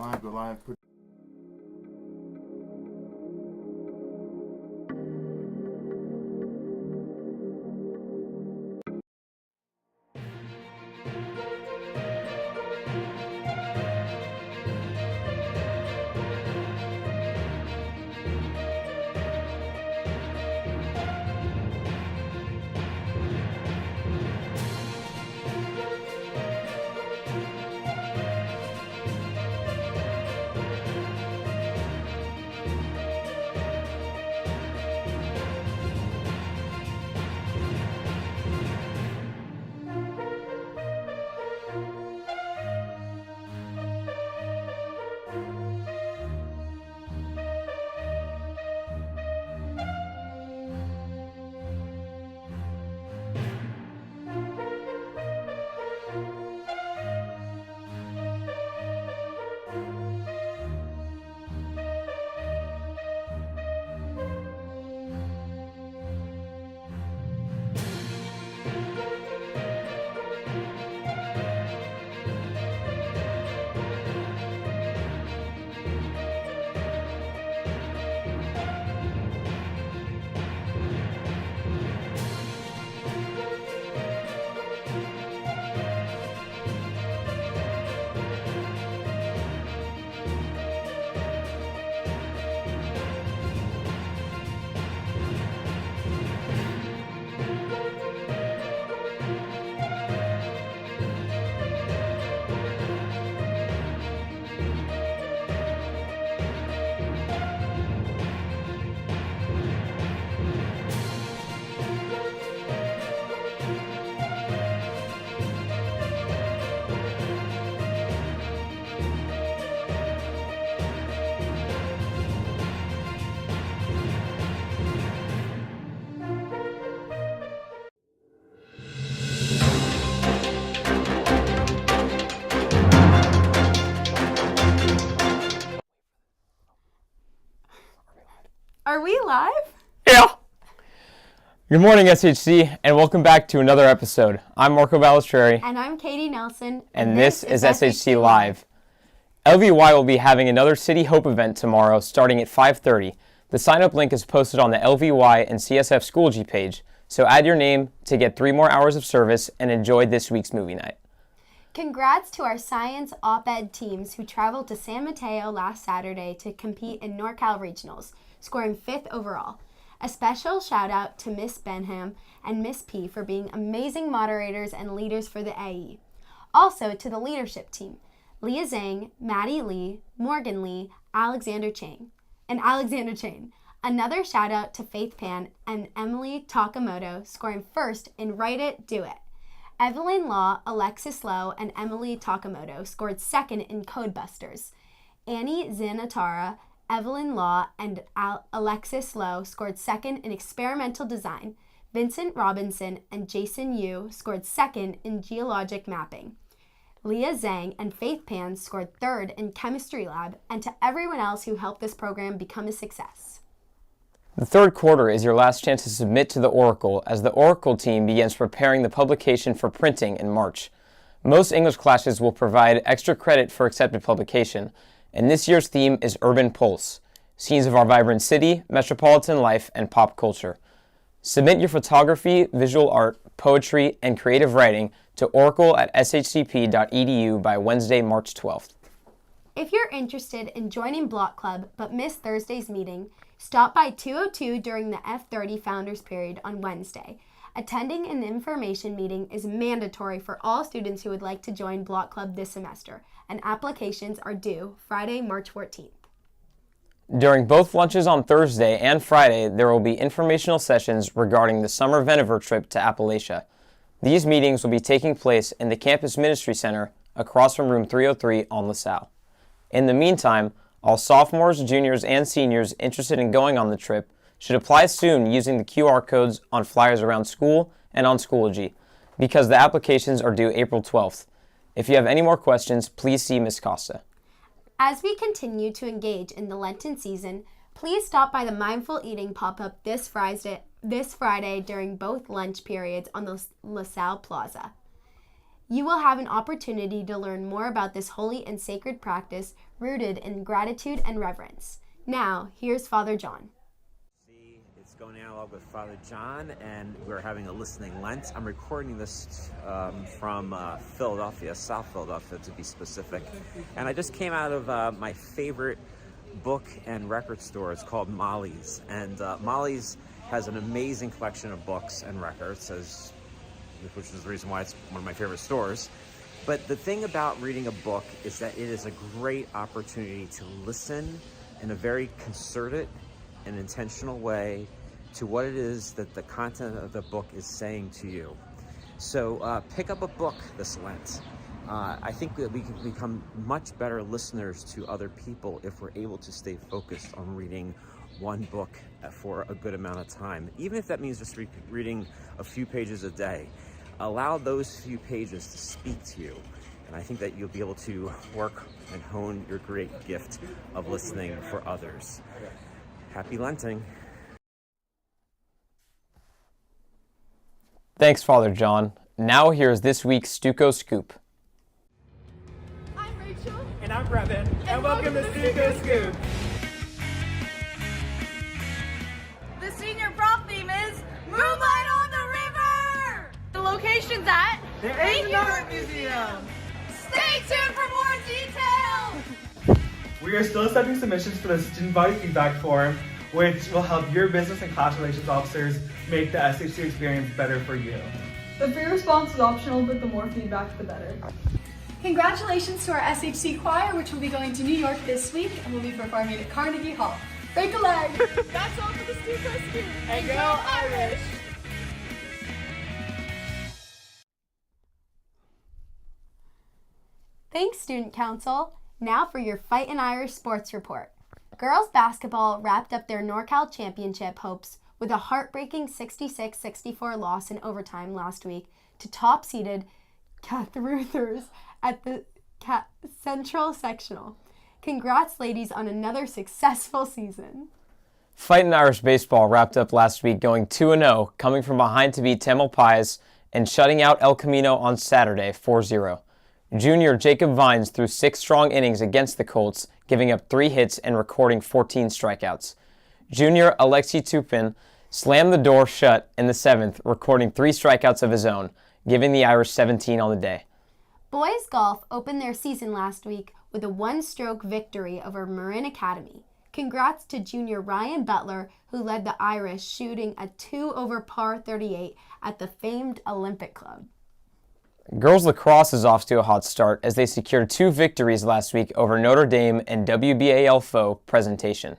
live, go live. Are we live? Yeah. Good morning, SHC, and welcome back to another episode. I'm Marco Balistreri. And I'm Katie Nelson. And this is SHC Live. LVY will be having another City Hope event tomorrow starting at 5:30. The sign-up link is posted on the LVY and CSF Schoology page, so add your name to get 3 more hours of service and enjoy this week's movie night. Congrats to our science op-ed teams who traveled to San Mateo last Saturday to compete in NorCal Regionals, scoring 5th overall. A special shout out to Miss Benham and Miss P for being amazing moderators and leaders for the AE. Also to the leadership team, Leah Zhang, Maddie Lee, Morgan Lee, Alexander Chain. Another shout out to Faith Pan and Emily Takamoto scoring 1st in Write It, Do It. Evelyn Law, Alexis Lowe, and Emily Takamoto scored 2nd in Codebusters. Annie Zanatara, Evelyn Law, and Alexis Lowe scored 2nd in Experimental Design. Vincent Robinson and Jason Yu scored 2nd in Geologic Mapping. Leah Zhang and Faith Pan scored 3rd in Chemistry Lab, and to everyone else who helped this program become a success. The third quarter is your last chance to submit to the Oracle as the Oracle team begins preparing the publication for printing in March. Most English classes will provide extra credit for accepted publication, and this year's theme is Urban Pulse, scenes of our vibrant city, metropolitan life, and pop culture. Submit your photography, visual art, poetry, and creative writing to oracle@shcp.edu by Wednesday, March 12th. If you're interested in joining Block Club but missed Thursday's meeting, stop by 202 during the F30 Founders Period on Wednesday. Attending an information meeting is mandatory for all students who would like to join Block Club this semester, and applications are due Friday, March 14th. During both lunches on Thursday and Friday, there will be informational sessions regarding the Summer Veniver trip to Appalachia. These meetings will be taking place in the Campus Ministry Center across from room 303 on LaSalle. In the meantime, all sophomores, juniors, and seniors interested in going on the trip should apply soon using the QR codes on flyers around school and on Schoology, because the applications are due April 12th. If you have any more questions, please see Ms. Costa. As we continue to engage in the Lenten season, please stop by the Mindful Eating pop-up this Friday during both lunch periods on the LaSalle Plaza. You will have an opportunity to learn more about this holy and sacred practice rooted in gratitude and reverence. Now, here's Father John. It's Going Analog with Father John, and we're having a listening Lent. I'm recording this from Philadelphia, South Philadelphia to be specific. And I just came out of my favorite book and record store. It's called Molly's. And Molly's has an amazing collection of books and records, which is the reason why it's one of my favorite stores. But the thing about reading a book is that it is a great opportunity to listen in a very concerted and intentional way to what it is that the content of the book is saying to you. So pick up a book this Lent. I think that we can become much better listeners to other people if we're able to stay focused on reading one book for a good amount of time, even if that means just reading a few pages a day. Allow those few pages to speak to you, and I think that you'll be able to work and hone your great gift of listening for others. Happy Lenting. Thanks, Father John. Now here's this week's Stuco Scoop. I'm Rachel. And I'm Brevin. And welcome to Stuco Scoop. The senior prom theme is Moonlight on the River. The location's at The Asian Art Museum. Stay tuned for more details. We are still accepting submissions for the student body feedback form, which will help your business and class relations officers make the SHC experience better for you. The free response is optional, but the more feedback, the better. Congratulations to our SHC choir, which will be going to New York this week and will be performing at Carnegie Hall. Break a leg! That's all for the Stuco Scoop. And go Irish! Thanks, Student Council. Now for your Fightin' Irish sports report. Girls basketball wrapped up their NorCal championship hopes with a heartbreaking 66-64 loss in overtime last week to top-seeded Catruthers at the Central Sectional. Congrats, ladies, on another successful season. Fightin' Irish baseball wrapped up last week going 2-0, coming from behind to beat Tamil Pies and shutting out El Camino on Saturday 4-0. Junior Jacob Vines threw 6 strong innings against the Colts, giving up 3 hits and recording 14 strikeouts. Junior Alexei Tupin slammed the door shut in the 7th, recording 3 strikeouts of his own, giving the Irish 17 on the day. Boys golf opened their season last week with a 1-stroke victory over Marin Academy. Congrats to junior Ryan Butler, who led the Irish, shooting a 2 over par 38 at the famed Olympic Club. Girls lacrosse is off to a hot start as they secured 2 victories last week over Notre Dame and WBAL foe Presentation.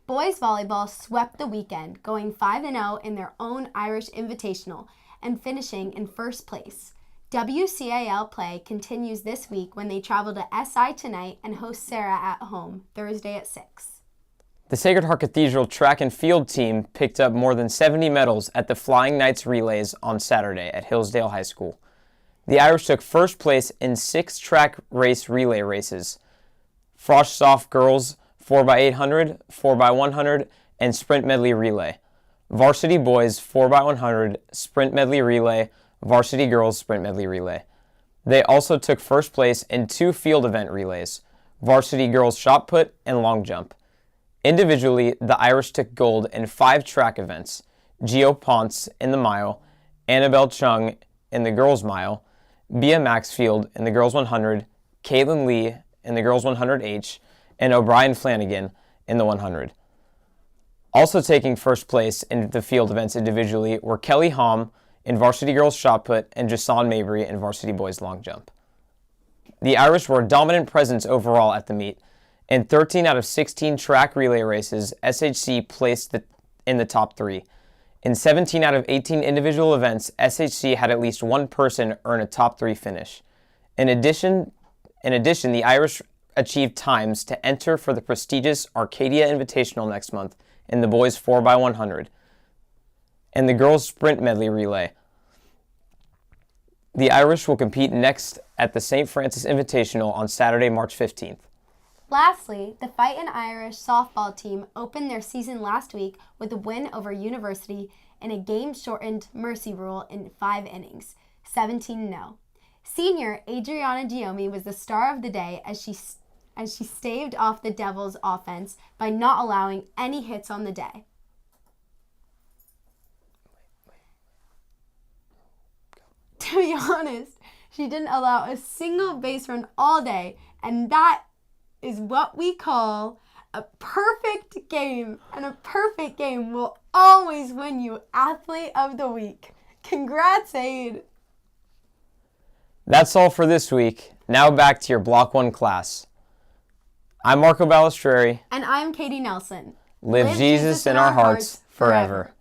Boys volleyball swept the weekend, going 5-0 in their own Irish Invitational and finishing in first place. WCAL play continues this week when they travel to SI tonight and host Sarah at home Thursday at 6. The Sacred Heart Cathedral track and field team picked up more than 70 medals at the Flying Knights relays on Saturday at Hillsdale High School. The Irish took first place in 6 track race relay races: Frosh Soft Girls 4x800, 4x100, and Sprint Medley Relay. Varsity Boys 4x100, Sprint Medley Relay, Varsity Girls Sprint Medley Relay. They also took first place in 2 field event relays: Varsity Girls Shot Put and Long Jump. Individually, the Irish took gold in 5 track events: Gio Ponce in the mile, Annabelle Chung in the girls mile, Bia Maxfield in the girls 100, Caitlin Lee in the girls 100H, and O'Brien Flanagan in the 100. Also taking first place in the field events individually were Kelly Hom in Varsity Girls Shot Put and Jason Mabry in Varsity Boys Long Jump. The Irish were a dominant presence overall at the meet. In 13 out of 16 track relay races, SHC placed in the top 3. In 17 out of 18 individual events, SHC had at least one person earn a top 3 finish. In addition, the Irish achieved times to enter for the prestigious Arcadia Invitational next month in the boys 4x100 and the girls sprint medley relay. The Irish will compete next at the St. Francis Invitational on Saturday, March 15th. Lastly, the Fightin' Irish softball team opened their season last week with a win over University in a game-shortened mercy rule in 5 innings, 17-0. Senior Adriana Giomi was the star of the day as she staved off the Devils' offense by not allowing any hits on the day. To be honest, she didn't allow a single base run all day, and that is what we call a perfect game. And a perfect game will always win you Athlete of the Week. Congrats, Aid! That's all for this week. Now back to your Block 1 class. I'm Marco Balistreri. And I'm Katie Nelson. Live Jesus in our hearts forever.